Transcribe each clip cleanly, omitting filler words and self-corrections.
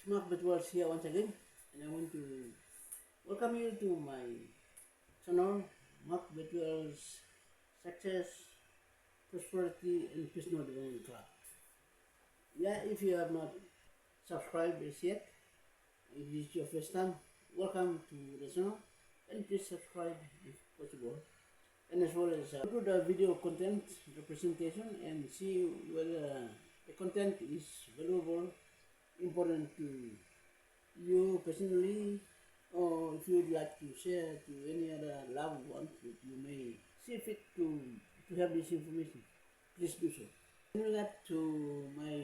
Mark Betuels here once again, and I want to welcome you to my channel, Mark Betuels Success, Prosperity, and Personal Development Club. Yeah, if you have not subscribed as yet, if this is your first time, welcome to the channel, and please subscribe if possible. And as well as go to the video content representation and see whether the content is valuable, important to you personally, or if you'd like to share to any other loved ones that you may see fit to have this information, please do so. In regard to my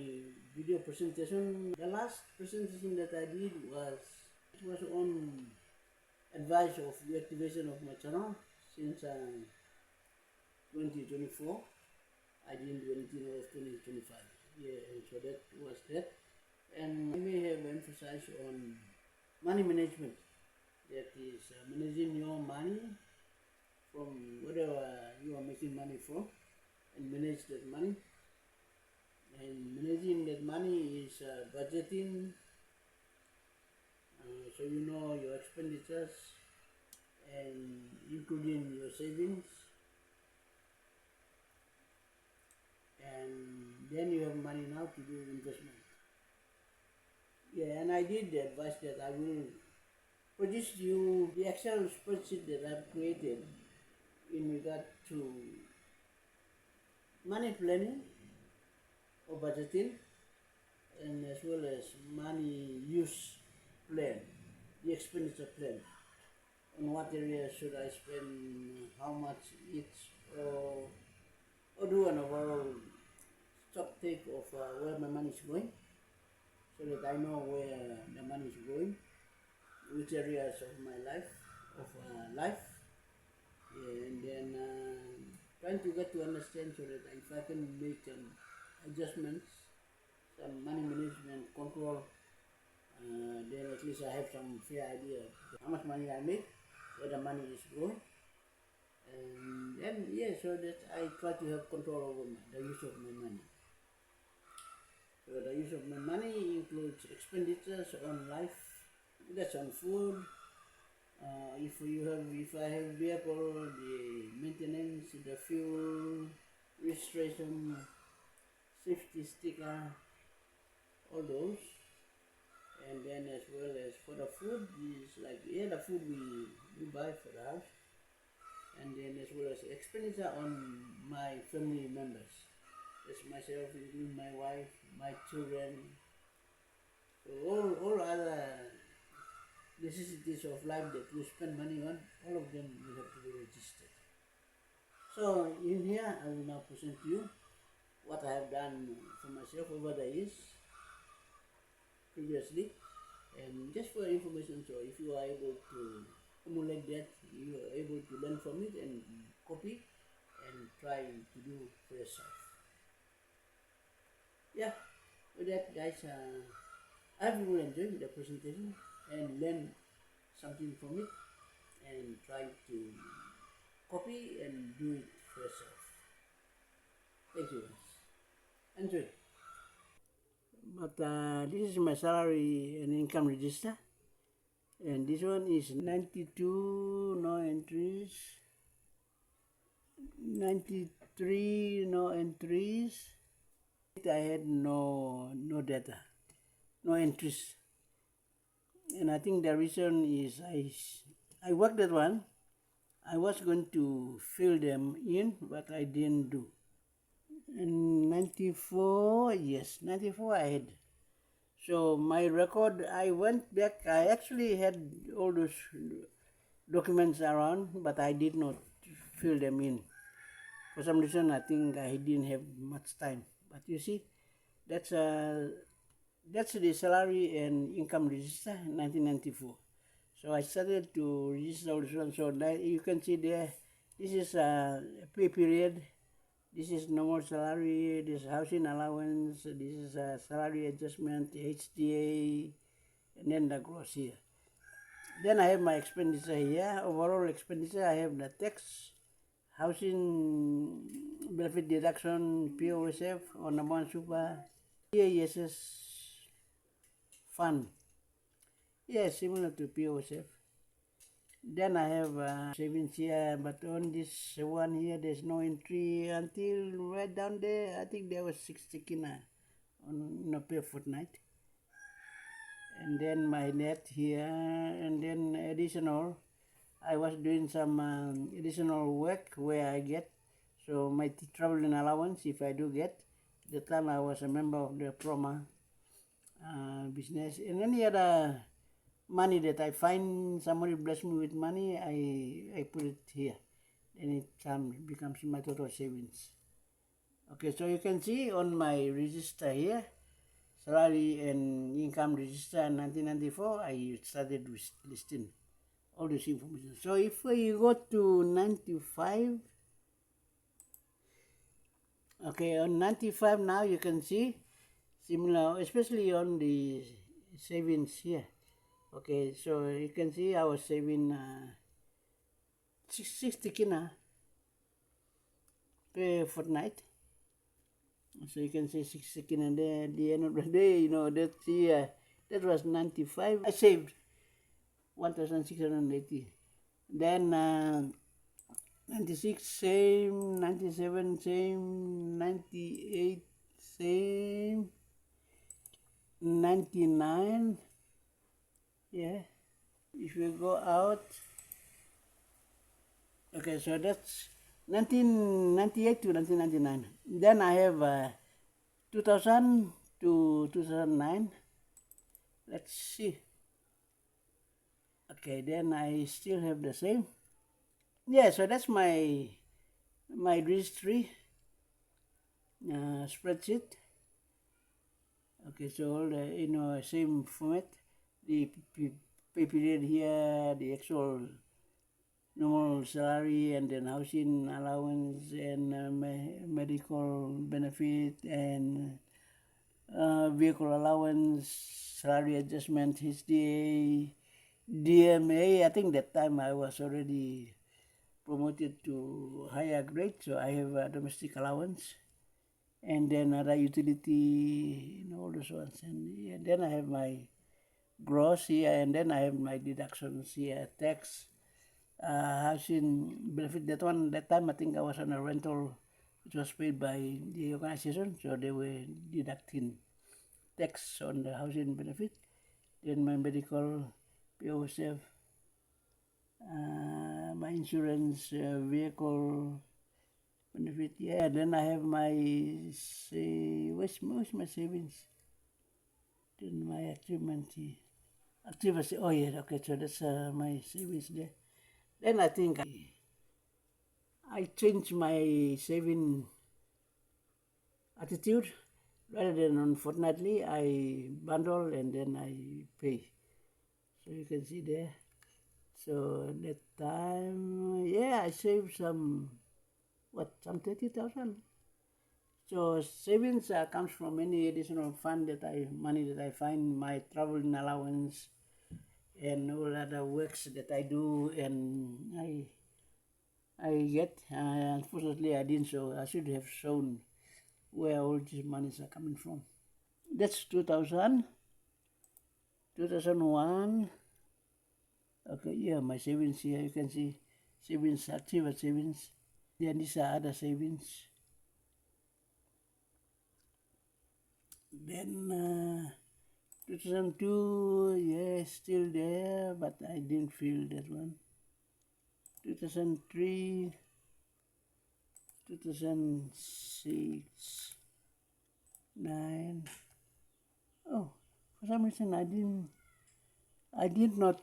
video presentation, the last presentation that I did was on advice of reactivation of my channel since 2024. I didn't do anything of 2025. Yeah, and so that was that. And I may have emphasized on money management, that is managing your money from whatever you are making money from, and manage that money. And managing that money is budgeting, so you know your expenditures and including your savings, and then you have money now to do investment. Yeah, and I did advise that I will produce you the Excel spreadsheet that I've created in regard to money planning or budgeting, and as well as money use plan, the expenditure plan, on what area should I spend how much each, or do an overall stock take of where my money is going, so that I know where the money is going, which areas of my life, yeah, and then trying to get to understand so that if I can make adjustments, some money management control, then at least I have some fair idea of how much money I make, where the money is going, and then yeah, so that I try to have control over the use of my money. So the use of my money includes expenditures on life, that's on food. If I have vehicle, the maintenance, the fuel, registration, safety sticker, all those. And then as well as for the food, is like the food we buy for the house. And then as well as expenditure on my family members. That's myself, including my wife, my children. So all other necessities of life that you spend money on, all of them will have to be registered. So in here, I will now present to you what I have done for myself over the years previously, and just for information. So if you are able to emulate that, you are able to learn from it and copy and try to do for yourself. Yeah, with that, guys, I hope you will enjoy the presentation and learn something from it, and try to copy and do it for yourself. Thank you, guys. Enjoy. But this is my salary and income register, and this one is 92, no entries, 93, no entries. I had no data, no entries, and I think the reason is I worked that one. I was going to fill them in, but I didn't do. And 94, yes, 94 I had. So my record, I went back, I actually had all those documents around, but I did not fill them in. For some reason, I think I didn't have much time. But you see, that's the salary and income register, 1994. So I started to register all this one. So you can see there, this is a pay period. This is normal salary, this is housing allowance, this is a salary adjustment, HTA, and then the gross here. Then I have my expenditure here. Overall expenditure, I have the tax, housing benefit deduction, POSF, on the super, EASS fund. Yeah, similar to POSF. Then I have savings here, but on this one here, there's no entry until right down there. I think there was 60 kina on per fortnight. And then my net here, and then additional. I was doing some additional work where I get. So my traveling allowance, if I do get, the time I was a member of the Proma business, and any other money that I find, somebody bless me with money, I put it here, and it becomes my total savings. Okay, so you can see on my register here, salary and income register in 1994, I started with listing all this information. So if you go to 95, okay, on 95 now you can see similar, especially on the savings here. Okay, so you can see I was saving 60 kina per fortnight. So you can see 60 kina there at the end of the day, that was 95. I saved 1,680. Then 96 same, 97 same, 98 same, 99. Yeah, if you go out, okay, so that's 1998 to 1999. Then I have 2000 to 2009. Let's see. Okay, then I still have the same. Yeah, so that's my registry spreadsheet. Okay, so all the same format. The pay period here, the actual normal salary, and then housing allowance, and medical benefit, and vehicle allowance, salary adjustment, HDA, DMA. I think that time I was already promoted to higher grade, so I have a domestic allowance, and then other utility, all those ones. And then I have my gross here, and then I have my deductions here, tax, housing benefit. That time I think I was on a rental, which was paid by the organization, so they were deducting tax on the housing benefit. Then my medical, POSF, my insurance, vehicle benefit. Yeah, then I have my where's my savings? Then my activity. Oh yeah, okay, so that's my savings there. Then I think I changed my saving attitude. Rather than on fortnightly, I bundle and then I pay. So you can see there. So that time, yeah, I saved some 30,000. So savings comes from any additional money that I find, my traveling allowance, and all other works that I do, and I get. Unfortunately, I didn't show. I should have shown where all these monies are coming from. That's 2000, 2001. Okay, yeah, my savings here, you can see savings, active savings. Then these are other savings. Then 2002, yeah, still there, but I didn't feel that one. 2003, 2006, 9. Oh, for some reason I did not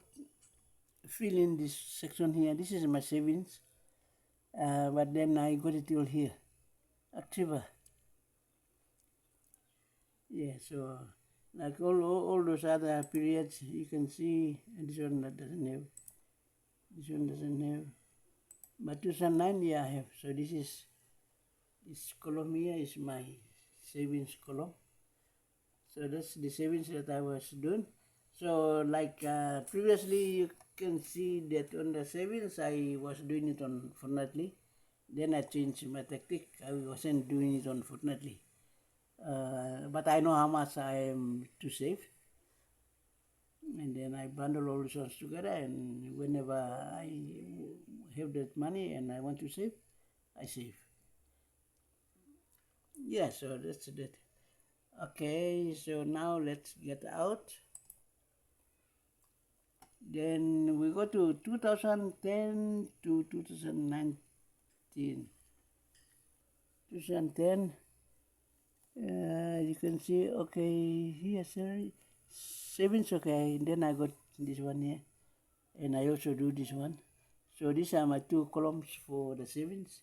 fill in this section here. This is my savings, but then I got it till here, October. Yeah, so like all those other periods, you can see, and this one doesn't have. This one doesn't have. But 2009, yeah, I have. So this column here is my savings column. So that's the savings that I was doing. So like previously, you can see that on the savings, I was doing it on fortnightly. Then I changed my tactic. I wasn't doing it on fortnightly. But I know how much I am to save. and then I bundle all these ones together, and whenever I have that money and I want to save, I save. Yeah, so that's that. Okay, so now let's get out. Then we go to 2010 to 2019. 2010, you can see, okay, here, savings, okay, and then I got this one here, and I also do this one. So these are my two columns for the savings,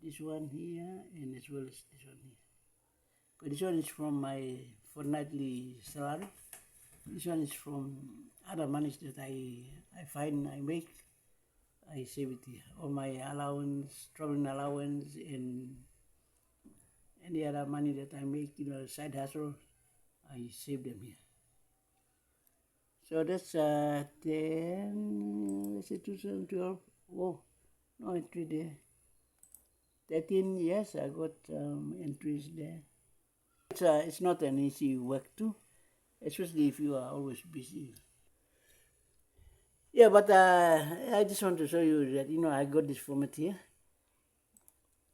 this one here, and as well as this one here. But this one is from my fortnightly salary. This one is from other monies that I find I make. I save it here. All my allowance, traveling allowance, and any other money that I make, side hustle, I save them here. So that's 10, let's say 2012. Whoa, no entry there. 13 years, I got entries there. It's not an easy work too, especially if you are always busy. Yeah, but I just want to show you that, I got this format here.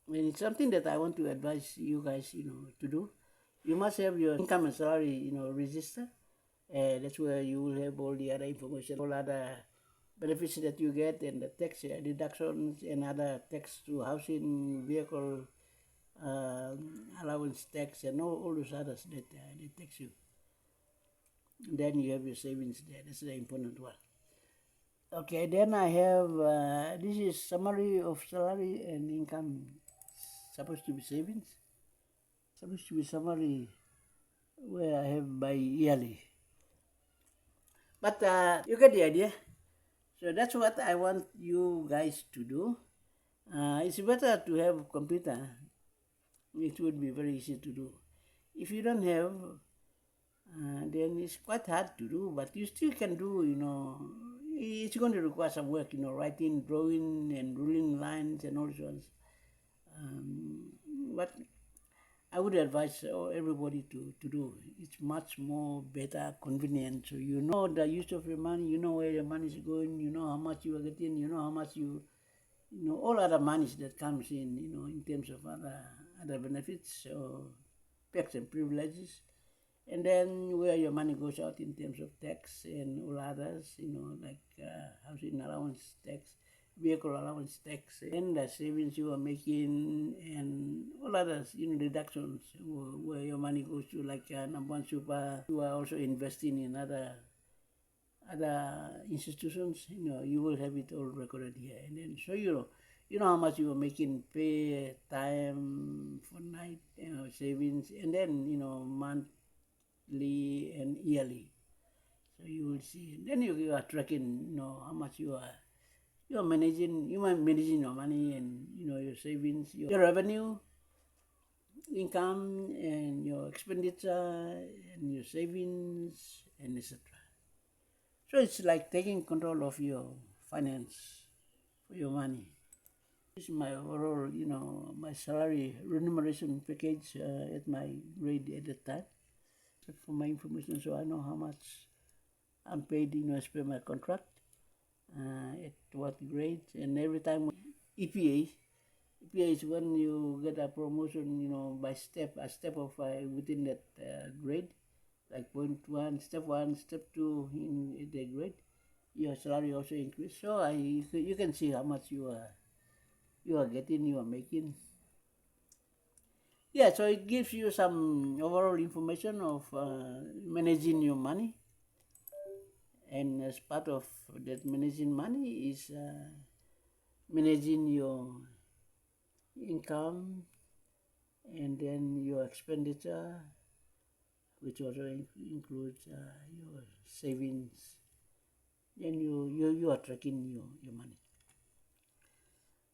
And it's something that I want to advise you guys, to do. You must have your income and salary, register. That's where you will have all the other information, all other benefits that you get, and the tax deductions and other tax to housing, vehicle allowance tax, and all those others that they tax you. And then you have your savings there. That's the important one. Okay, then I have, this is summary of salary and income, supposed to be savings, supposed to be summary where I have by yearly. But you get the idea. So that's what I want you guys to do. It's better to have a computer. It would be very easy to do. If you don't have, then it's quite hard to do, but you still can do, it's going to require some work, writing, drawing, and ruling lines and all those ones. But I would advise everybody to do. It's much more better, convenient. So you know the use of your money, you know where your money is going, you know how much you are getting, you know how much all other monies that comes in terms of other benefits or perks and privileges. And then where your money goes out in terms of tax and all others, like housing allowance tax, vehicle allowance tax, and the savings you are making, and all others, deductions, where your money goes to, like number one super. You are also investing in other institutions. You will have it all recorded here, and then so you know how much you are making, pay, time, fortnight, savings, and then monthly and yearly. So you will see. Then you are tracking, how much you are managing your money, and your savings, your revenue, income, and your expenditure, and your savings, and etc. So it's like taking control of your finance for your money. This is my overall, my salary remuneration package at my grade at that time. For my information, so I know how much I'm paid, as per my contract, at what grade, and every time EPA is when you get a promotion, by a step of within that grade, like point one, step two in the grade, your salary also increase. So you can see how much you are getting, you are making. Yeah, so it gives you some overall information of managing your money, and as part of that managing money is managing your income, and then your expenditure, which also includes your savings. Then you are tracking your money.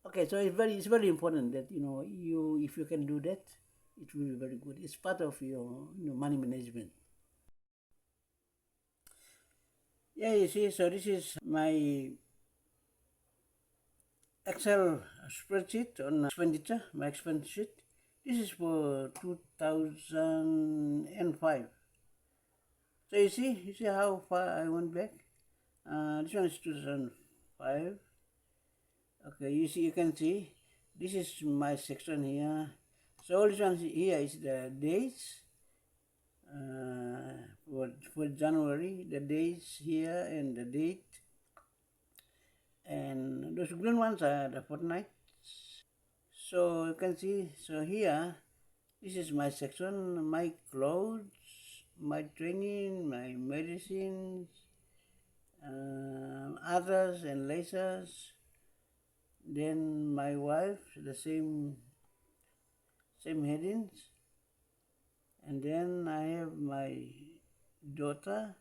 Okay, so it's very important that if you can do that, it will be very good. It's part of your money management. Yeah, you see, so this is my Excel spreadsheet on expenditure, my expense sheet. This is for 2005. So you see how far I went back. This one is 2005. Okay, you can see this is my section here. So all this one here is the dates. For January, the dates here and the date, and those green ones are the fortnight. So you can see, so here, this is my section, my clothes, my training, my medicines, others and lasers. Then my wife, the same headings. And then I have my daughter.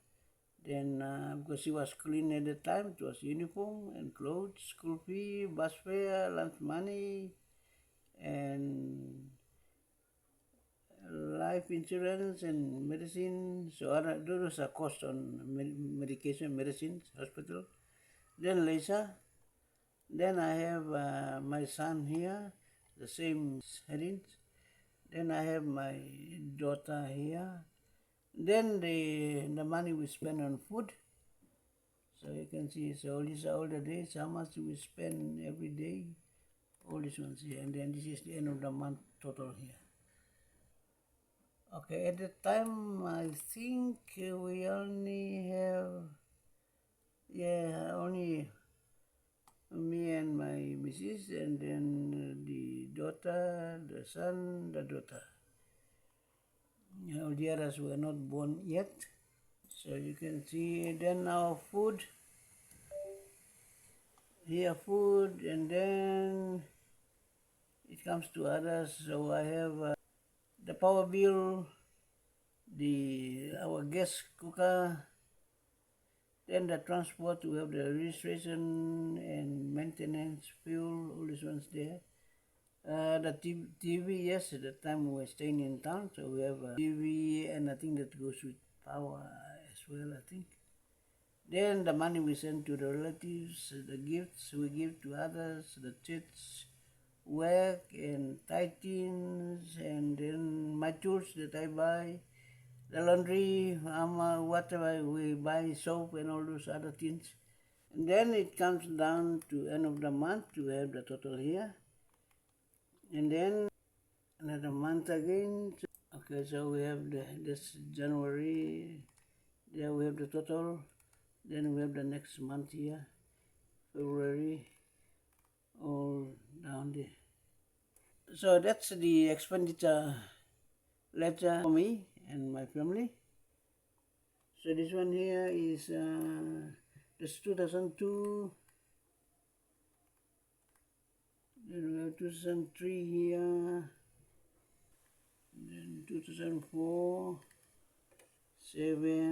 Then because she was clean at the time, it was uniform and clothes, school fee, bus fare, lunch money, and life insurance and medicine. So those are cost on medication, medicines, hospital. Then later, then I have my son here, the same headings. Then I have my daughter here. Then the money we spend on food. So you can see, so these are all the days, how much we spend every day, all these ones here. And then this is the end of the month total here. Okay, at the time, I think we only have, yeah, only me and my missus, and then the daughter, the son, the daughter. All the others were not born yet. So you can see then our food, here food, and then it comes to others. So I have the power bill, our gas cooker, then the transport, we have the registration and maintenance, fuel, all these ones there. The TV, yes, at the time we were staying in town, so we have a TV, and I think that goes with power as well, I think. Then the money we send to the relatives, the gifts we give to others, the church work and tithes, and then my tools that I buy, the laundry, whatever we buy, soap and all those other things. And then it comes down to end of the month to have the total here. And then another month again. Okay, so we have this January, there we have the total. Then we have the next month here, February, all down there. So that's the expenditure ledger for me and my family. So this one here is this 2002, then we have 2003 here, then 2004, 7,